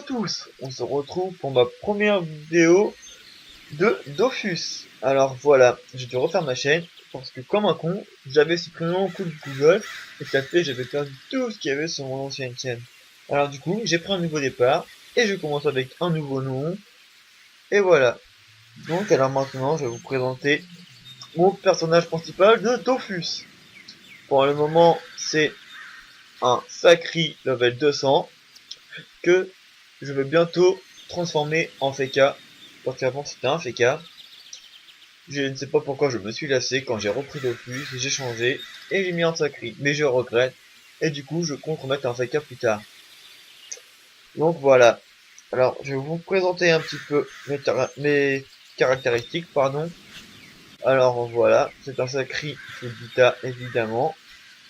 à tous, on se retrouve pour ma première vidéo de Dofus. Alors voilà, j'ai dû refaire ma chaîne parce que comme un con, j'avais supprimé mon compte Google et ça fait j'avais perdu tout ce qu'il y avait sur mon ancienne chaîne. Alors du coup, j'ai pris un nouveau départ et je commence avec un nouveau nom. Et voilà. Donc alors maintenant, je vais vous présenter mon personnage principal de Dofus. Pour le moment, c'est un sacré level 200 que je vais bientôt transformer en Feka, parce qu'avant c'était un Feka. Je ne sais pas pourquoi je me suis lassé quand j'ai repris Dofus, j'ai changé et j'ai mis un sacré, mais je regrette et du coup je compte remettre un Feka plus tard. Donc voilà. Alors je vais vous présenter un petit peu mes caractéristiques, pardon. Alors voilà, c'est un sacré sous Dita évidemment,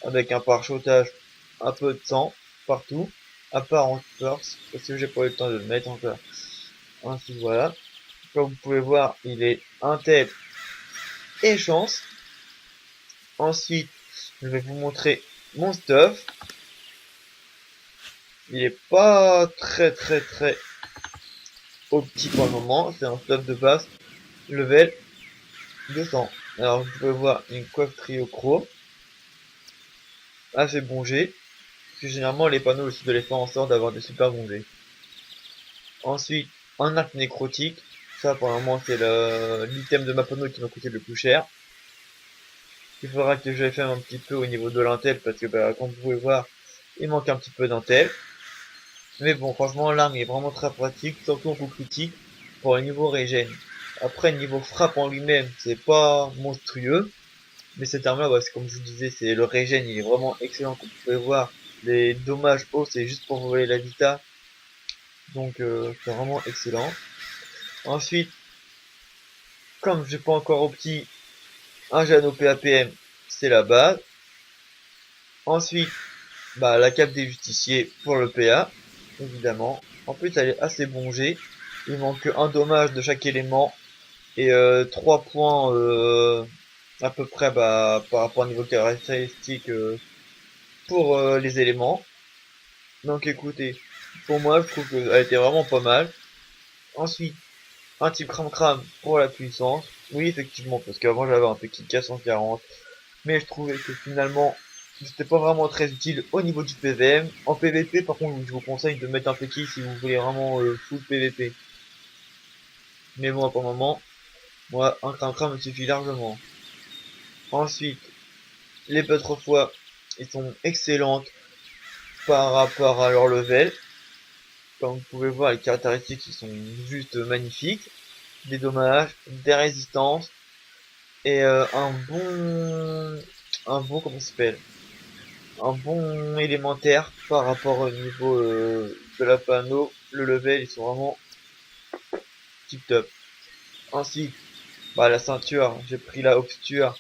avec un pare-chotage, un peu de sang partout, à part en force, parce que j'ai pas eu le temps de le mettre encore. Ainsi voilà. Comme vous pouvez voir, il est intel et chance. Ensuite, je vais vous montrer mon stuff. Il est pas très opti pour le moment. C'est un stuff de base level 200. Alors vous pouvez voir une coiffe trio chrome. Assez bon G. Parce que généralement les panneaux aussi de les faire en sorte d'avoir des super bons G. Ensuite, un arc nécrotique. Ça pour le moment c'est l'item de ma panneau qui m'a coûté le plus cher. Il faudra que je fasse un petit peu au niveau de l'intel parce que comme vous pouvez voir, il manque un petit peu d'intel. Mais bon, franchement, l'arme est vraiment très pratique, surtout en coup critique, pour le niveau régène. Après, le niveau frappe en lui-même, c'est pas monstrueux. Mais cette arme-là, c'est comme je vous disais, c'est le régène, il est vraiment excellent. Comme vous pouvez voir, les dommages hauts, c'est juste pour voler la vita. Donc, c'est vraiment excellent. Ensuite, comme j'ai pas encore opti un Jano PAPM, c'est la base. Ensuite, la cape des justiciers pour le PA, évidemment. En plus, elle est assez bon G. Il manque un dommage de chaque élément et 3 points à peu près par rapport au niveau caractéristique pour les éléments. Donc écoutez, pour moi, je trouve qu'elle était vraiment pas mal. Ensuite, un type cram pour la puissance. Oui, effectivement, parce qu'avant j'avais un petit K140. Mais je trouvais que finalement, c'était pas vraiment très utile au niveau du PVM. En PVP, par contre, je vous conseille de mettre un Peki si vous voulez vraiment full PVP. Mais moi, pour le moment, moi, un cram me suffit largement. Ensuite, les butterflies, ils sont excellentes par rapport à leur level. Comme vous pouvez voir, les caractéristiques, ils sont juste magnifiques. Des dommages, des résistances, et comment ça s'appelle? Un bon élémentaire par rapport au niveau de la panneau. Le level, ils sont vraiment tip top. Ensuite, la ceinture, j'ai pris la obscure,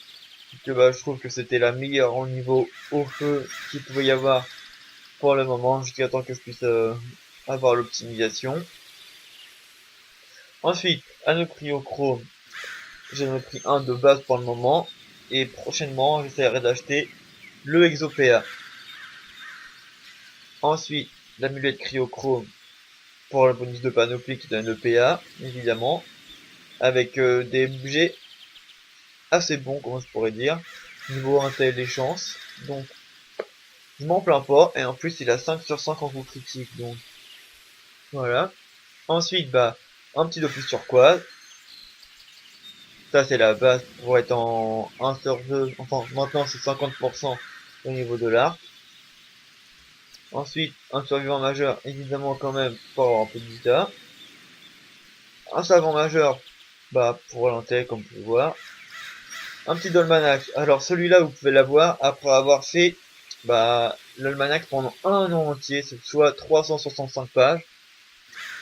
que je trouve que c'était la meilleure au niveau au feu qu'il pouvait y avoir pour le moment, jusqu'à temps que je puisse avoir l'optimisation. Ensuite, anneau cryochrome, j'en ai pris un de base pour le moment, et prochainement, j'essaierai d'acheter le Exopéa. Ensuite, l'amulette cryochrome pour le bonus de panoplie qui donne le PA, évidemment, avec des budgets assez bons, comment je pourrais dire, niveau intel et chance. Donc, je m'en plains pas, et en plus, il a 5 sur 5 en coup critique, donc voilà. Ensuite, un petit Dofus turquoise. Ça, c'est la base pour être en 1 sur 2. Enfin, maintenant, c'est 50% au niveau de l'arc. Ensuite, un survivant majeur, évidemment, quand même, pour avoir un peu de vita. Un savant majeur, pour l'intel, comme vous pouvez voir. Un petit Dolmanac. Alors, celui-là, vous pouvez l'avoir après avoir fait, l'Almanac pendant un an entier, c'est soit 365 pages.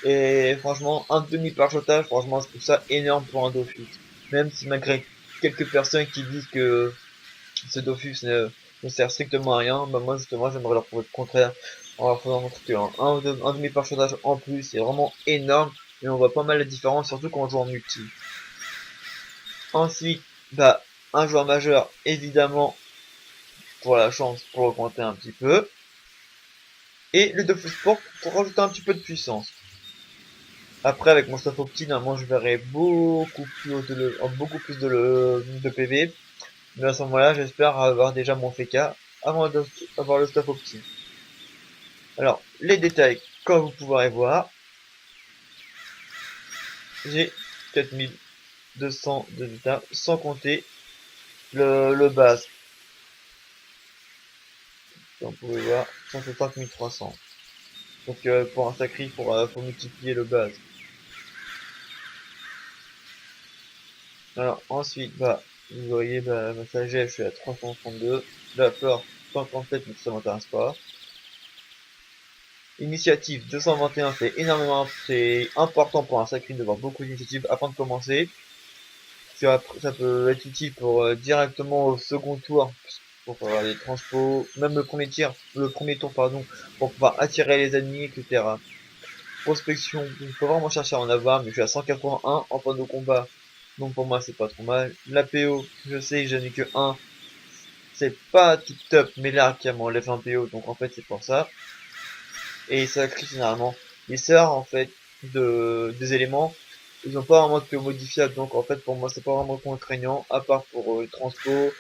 Et franchement, un demi-parchotage, franchement, je trouve ça énorme pour un Dofus. Même si malgré quelques personnes qui disent que ce Dofus ne sert strictement à rien, moi justement, j'aimerais leur prouver le contraire. En leur faisant montrer un demi-parchotage en plus, c'est vraiment énorme. Et on voit pas mal la différence, surtout quand on joue en multi. Ensuite, un joueur majeur, évidemment, pour la chance, pour augmenter un petit peu. Et le Dofus Sport pour rajouter un petit peu de puissance. Après, avec mon staff opti, normalement, je verrai beaucoup plus de PV. Mais à ce moment-là, j'espère avoir déjà mon FK avant d'avoir le staff opti. Alors, les détails, comme vous pourrez voir, j'ai 4200 de détails, sans compter le base. Comme vous pouvez voir, 5300. Donc pour un sacré, faut multiplier le base. Alors ensuite, bah, vous voyez, bah, ma sagesse, je suis à 332. La flore, 137, mais ça m'intéresse pas. Initiative 221, c'est important pour un sacré d'avoir beaucoup d'initiatives avant de commencer. Ça peut être utile pour directement au second tour, pour faire des transpos, même le premier tour, pardon, pour pouvoir attirer les ennemis, etc. Prospection, il faut vraiment chercher à en avoir, mais je suis à 181 en point de combat. Donc pour moi c'est pas trop mal. L'APO, je sais que j'en ai que 1. C'est pas tip top, mais là qui m'enlève un PO, donc en fait c'est pour ça. Et ça crée généralement. Les sœurs en fait des éléments, ils ont pas vraiment de PO modifiable, donc en fait pour moi c'est pas vraiment contraignant, à part pour transport,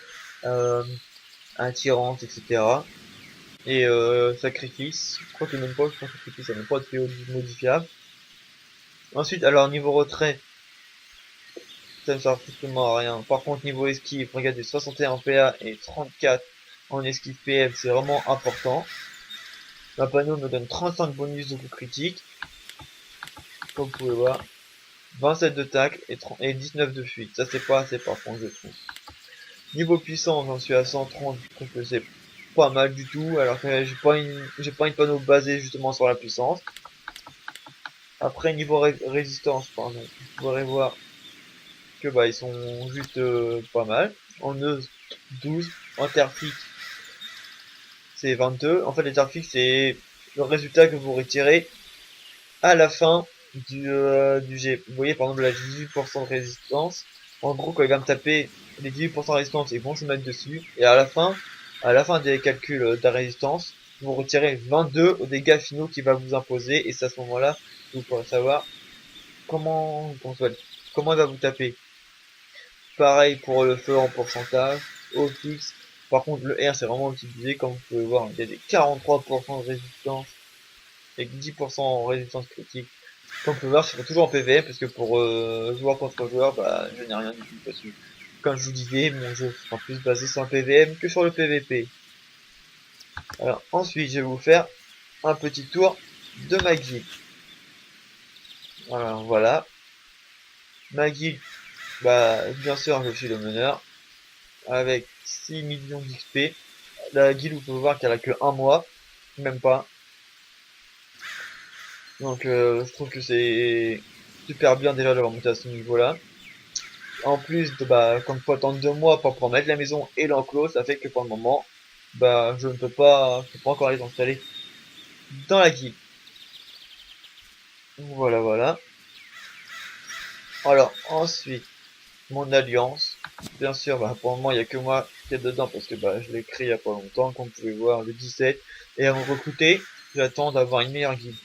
euh, attirance, etc. Et sacrifice, je crois que même pas, je pense que sacrifice ça n'a pas de PO modifiable. Ensuite, alors niveau retrait, ça ne sert strictement à rien. Par contre, niveau esquive, regardez 61 PA et 34 en esquive PM, c'est vraiment important. Ma panneau me donne 35 bonus de coup critique, comme vous pouvez voir. 27 de tacle et 19 de fuite. Ça c'est pas assez par contre je trouve. Niveau puissance, j'en suis à 130, je trouve que c'est pas mal du tout, alors que j'ai pas une panneau basée justement sur la puissance. Après niveau résistance, pardon, vous pourrez voir que bah ils sont juste pas mal. En Euse 12, en terre fixe c'est 22. En fait les terres fixes c'est le résultat que vous retirez à la fin du jet. Vous voyez par exemple là j'ai 18% de résistance. En gros quand il va me taper les 18% de résistance ils vont se mettre dessus. Et à la fin des calculs de la résistance, vous retirez 22 aux dégâts finaux qu'il va vous imposer. Et c'est à ce moment là que vous pourrez savoir comment il va vous taper. Pareil pour le feu en pourcentage, au fixe. Par contre, le R, c'est vraiment utilisé, comme vous pouvez voir, il y a des 43% de résistance et 10% en résistance critique. Comme vous pouvez voir, c'est toujours en PVM, parce que pour joueur contre joueur, bah, je n'ai rien du tout, parce que, comme je vous disais, mon jeu sera plus basé sur le PVM que sur le PVP. Alors, ensuite, je vais vous faire un petit tour de ma guilde. Alors, voilà. Ma guilde, bah, bien sûr, je suis le meneur, avec 6 millions d'XP. La guilde, vous pouvez voir qu'elle a que un mois, même pas. Donc je trouve que c'est super bien déjà d'avoir monté à ce niveau-là. En plus de bah comme faut attendre 2 mois pour pouvoir mettre la maison et l'enclos, ça fait que pour le moment, bah je peux pas encore les installer dans la guilde. Voilà voilà. Alors ensuite, mon alliance. Bien sûr, bah pour le moment il y a que moi qui est dedans parce que bah je l'ai créé il y a pas longtemps, comme vous pouvez voir le 17. Et à me recruter, j'attends d'avoir une meilleure guilde.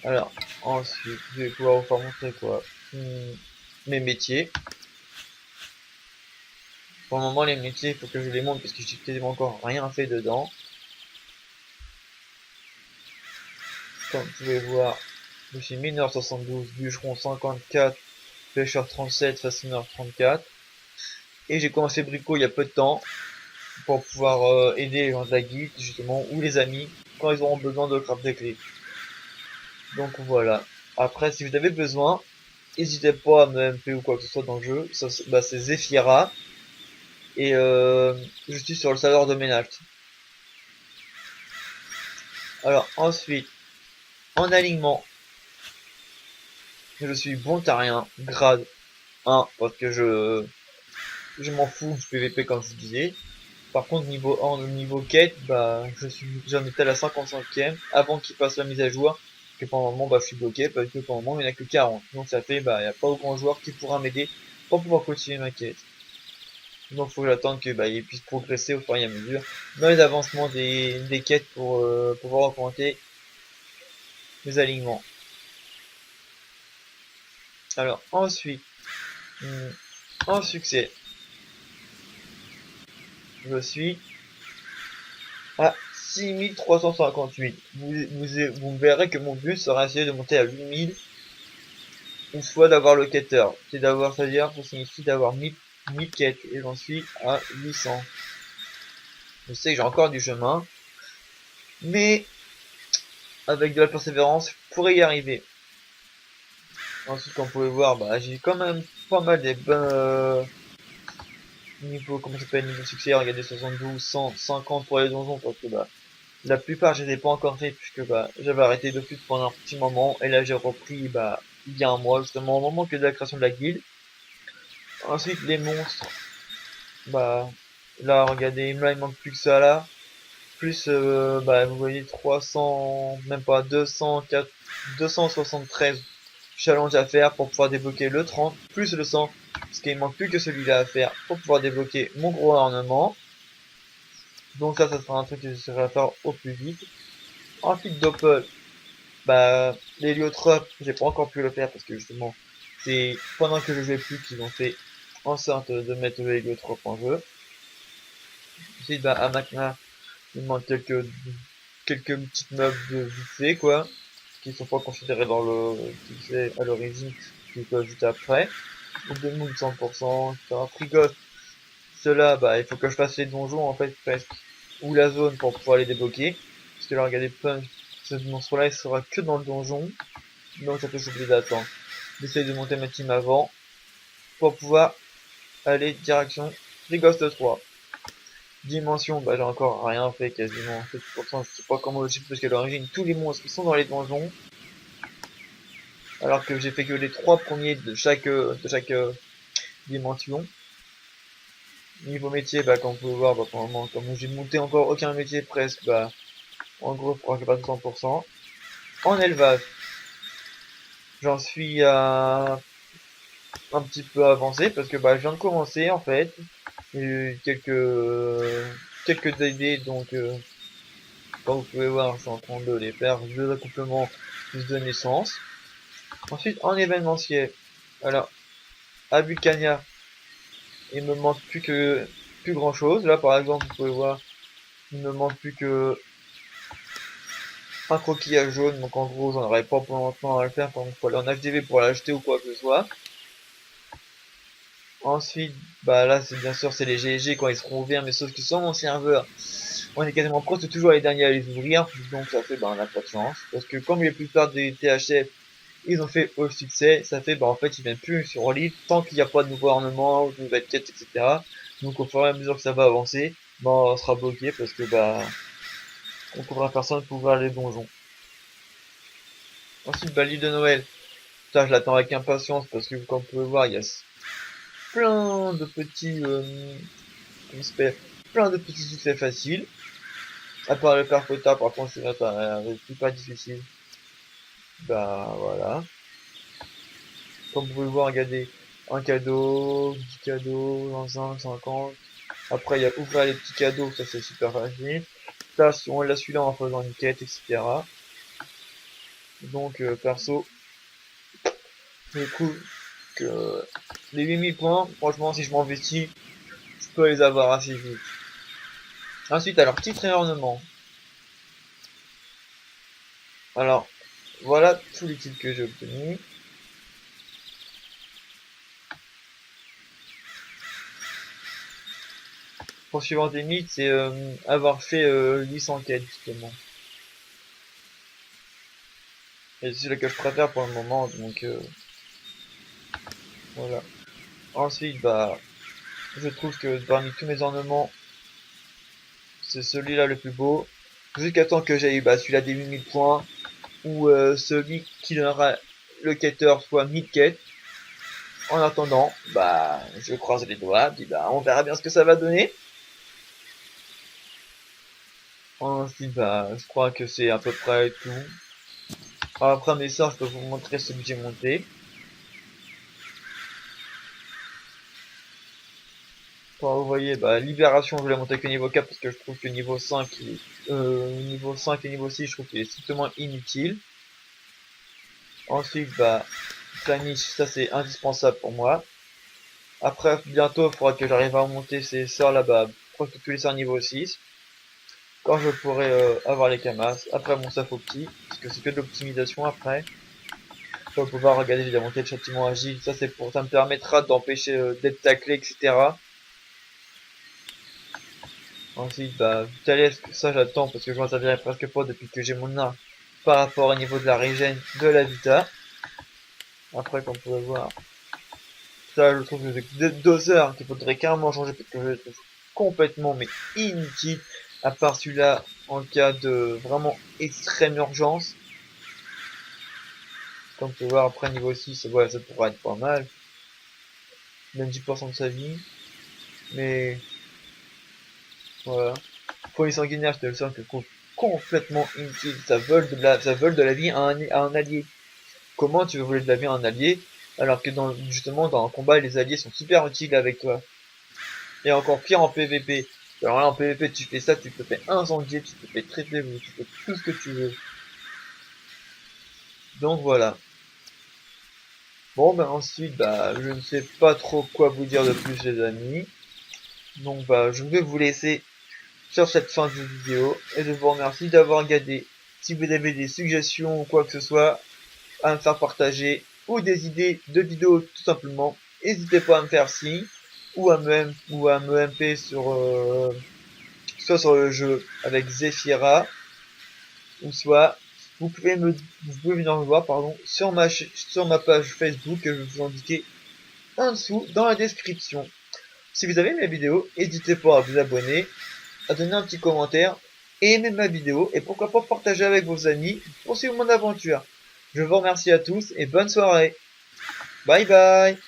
Alors, ensuite, je vais pouvoir vous faire montrer quoi. Mes métiers. Pour le moment, les métiers, il faut que je les montre parce que j'ai quasiment encore rien fait dedans. Comme vous pouvez voir, je suis mineur 72, bûcheron 54, pêcheur 37, façonneur 34. Et j'ai commencé Brico il y a peu de temps pour pouvoir aider les gens de la guilde, justement, ou les amis, quand ils auront besoin de craft des clés. Donc voilà. Après, si vous avez besoin, n'hésitez pas à me MP ou quoi que ce soit dans le jeu. Ça, bah, c'est Zephira. Et je suis sur le serveur de Ménact. Alors ensuite, en alignement, je suis bon tarien, grade 1, parce que je m'en fous du PVP comme je vous disais. Par contre, niveau quête, bah, j'en étais à la 55e avant qu'il passe la mise à jour. Que pendant le moment, bah, je suis bloqué parce que pendant le moment, il n'y en a que 40. Donc ça fait, bah, il n'y a pas aucun joueur qui pourra m'aider pour pouvoir continuer ma quête. Donc faut que j'attende que, bah, il puisse progresser au fur et à mesure dans les avancements des quêtes pour pouvoir augmenter les alignements. Alors ensuite, en succès, je suis à 6358. Vous verrez que mon but sera essayer de monter à 8000 une fois d'avoir le quêteur. C'est-à-dire, ça signifie d'avoir 1000 quêtes, et j'en suis à 800. Je sais que j'ai encore du chemin, mais avec de la persévérance, je pourrais y arriver. Ensuite, comme vous pouvez voir, bah, j'ai quand même pas mal des niveau, comment ça s'appelle, niveau succès. Regardez, 72, 100, 50 pour les donjons, parce que bah, la plupart je les ai pas encore fait, puisque bah, j'avais arrêté de plus pendant un petit moment, et là j'ai repris bah, il y a un mois, justement, au moment que de la création de la guilde. Ensuite, les monstres, bah, là, regardez, là, il manque plus que ça, là. Plus, bah, vous voyez, 300, même pas, 204, 273 challenges à faire pour pouvoir débloquer le 30, plus le 100, parce qu'il manque plus que celui-là à faire pour pouvoir débloquer mon gros ornement. Donc ça sera un truc que j'essaierai à faire au plus vite. Ensuite, Doppel, bah, l'héliotrope, j'ai pas encore pu le faire parce que justement, c'est pendant que je jouais plus qu'ils ont fait en sorte de mettre l'héliotrope en jeu. Ensuite, bah, à Makna, il manque quelques petites meubles de vite fait, quoi, qui sont pas considérés dans le succès à l'origine, qui peuvent ajouter après. De moon 100%, Frigos, cela, bah, il faut que je fasse les donjons, en fait, presque, ou la zone pour pouvoir les débloquer. Parce que là, regardez, Punch, ce monstre-là, il sera que dans le donjon. Donc, ça peut s'oublier d'attendre. J'essaie de monter ma team avant, pour pouvoir aller direction des Ghost 3. Dimension, bah, j'ai encore rien fait quasiment. Pourtant, je sais pas comment je sais, parce qu'à l'origine, tous les monstres qui sont dans les donjons, alors que j'ai fait que les 3 premiers de chaque dimension. Niveau métier, bah, comme vous pouvez voir, bah, pour le moment, comme j'ai monté encore aucun métier presque, bah, en gros, je crois que pas 100%. En élevage, j'en suis à un petit peu avancé parce que bah, je viens de commencer en fait. J'ai eu quelques idées, donc comme vous pouvez voir, je suis en train de les faire, 2 accouplements plus de naissance. Ensuite, en événementiel, alors, à Vulcania, il me manque plus grand chose. Là, par exemple, vous pouvez voir, il me manque plus que un coquillage jaune, donc en gros j'en aurais pas pour longtemps à le faire, donc faut aller en HDV pour l'acheter ou quoi que ce soit. Ensuite, bah là c'est bien sûr c'est les GG quand ils seront ouverts, mais sauf que sur mon serveur, on est quasiment presque toujours les derniers à les ouvrir, donc ça fait bah on a pas de chance. Parce que comme la plupart des THF ils ont fait au succès, ça fait bah en fait ils viennent plus sur Olive tant qu'il n'y a pas de nouveau ornement, de nouvelles quêtes, etc. Donc au fur et à mesure que ça va avancer, bah on sera bloqué parce que bah on trouvera personne pour ouvrir les donjons. Ensuite, bah l'île de Noël. Ça, je l'attends avec impatience parce que, comme vous pouvez voir, il y a plein de petits, comment ça s'appelle, plein de petits succès faciles. À part le Perpota, par contre, c'est pas difficile. Bah, voilà. Comme vous pouvez le voir, regardez, un cadeau, 10 cadeaux, 25, 50. Après, il y a ouvrir les petits cadeaux, ça c'est super facile. Ça, si on l'a celui-là en faisant une quête, etc. Donc, perso, je trouve que les 8000 points, franchement, si je m'investis, je peux les avoir assez vite. Ensuite, alors, titre et ornement. Alors, voilà tous les titres que j'ai obtenus. Pour suivant des mythes, c'est avoir fait 800 quêtes, justement. Et c'est celui que je préfère pour le moment, donc voilà. Ensuite, bah, je trouve que parmi tous mes ornements, c'est celui-là le plus beau. Jusqu'à temps que j'aille bah, celui-là des 8000 points, ou celui qui donnera le quêteur soit 1000 quêtes. En attendant, bah, je croise les doigts, puis bah, on verra bien ce que ça va donner. Ensuite, bah, je crois que c'est à peu près tout. Après mes sorts, je peux vous montrer ce que j'ai monté. Quand vous voyez, bah, Libération, je l'ai monté que niveau 4 parce que je trouve que niveau 5, niveau 5 et niveau 6, je trouve qu'il est strictement inutile. Ensuite, bah, Flamish, ça c'est indispensable pour moi. Après, bientôt, il faudra que j'arrive à monter ces sorts là-bas, presque tous les sorts niveau 6. Quand je pourrai avoir les camas. Après, mon ça faut petit, parce que c'est que de l'optimisation après. Je vais pouvoir regarder les montées de châtiment agile, ça c'est pour, ça me permettra d'empêcher d'être taclé, etc. Ensuite, bah, Thalès, ça j'attends parce que je m'en servirai presque pas depuis que j'ai mon arc par rapport au niveau de la régène de la vita. Après, comme vous pouvez voir, ça je trouve que c'est deux heures qu'il faudrait carrément changer parce que je le trouve complètement mais inutile, à part celui-là en cas de vraiment extrême urgence. Comme vous pouvez voir, après niveau 6, ouais, ça pourrait être pas mal. Même 10% de sa vie. Mais voilà. Folie sanguinaire, je te le sens que je trouve complètement inutile. Ça vole de la vie à un allié. Comment tu veux voler de la vie à un allié alors que justement dans un combat les alliés sont super utiles avec toi. Et encore pire en PVP. Alors là en PVP tu fais ça, tu te fais incendier, tu te fais traiter, tu fais tout ce que tu veux. Donc voilà. Bon ben ensuite bah je ne sais pas trop quoi vous dire de plus les amis. Donc bah je vais vous laisser sur cette fin de vidéo et je vous remercie d'avoir regardé. Si vous avez des suggestions ou quoi que ce soit à me faire partager ou des idées de vidéos tout simplement, n'hésitez pas à me faire signe ou à me MP sur soit sur le jeu avec Zephyra ou soit vous pouvez venir me voir pardon sur ma page Facebook que je vais vous indiquer en dessous dans la description. Si vous avez aimé la vidéo, n'hésitez pas à vous abonner, à donner un petit commentaire et aimer ma vidéo et pourquoi pas partager avec vos amis pour suivre mon aventure. Je vous remercie à tous et bonne soirée. Bye bye.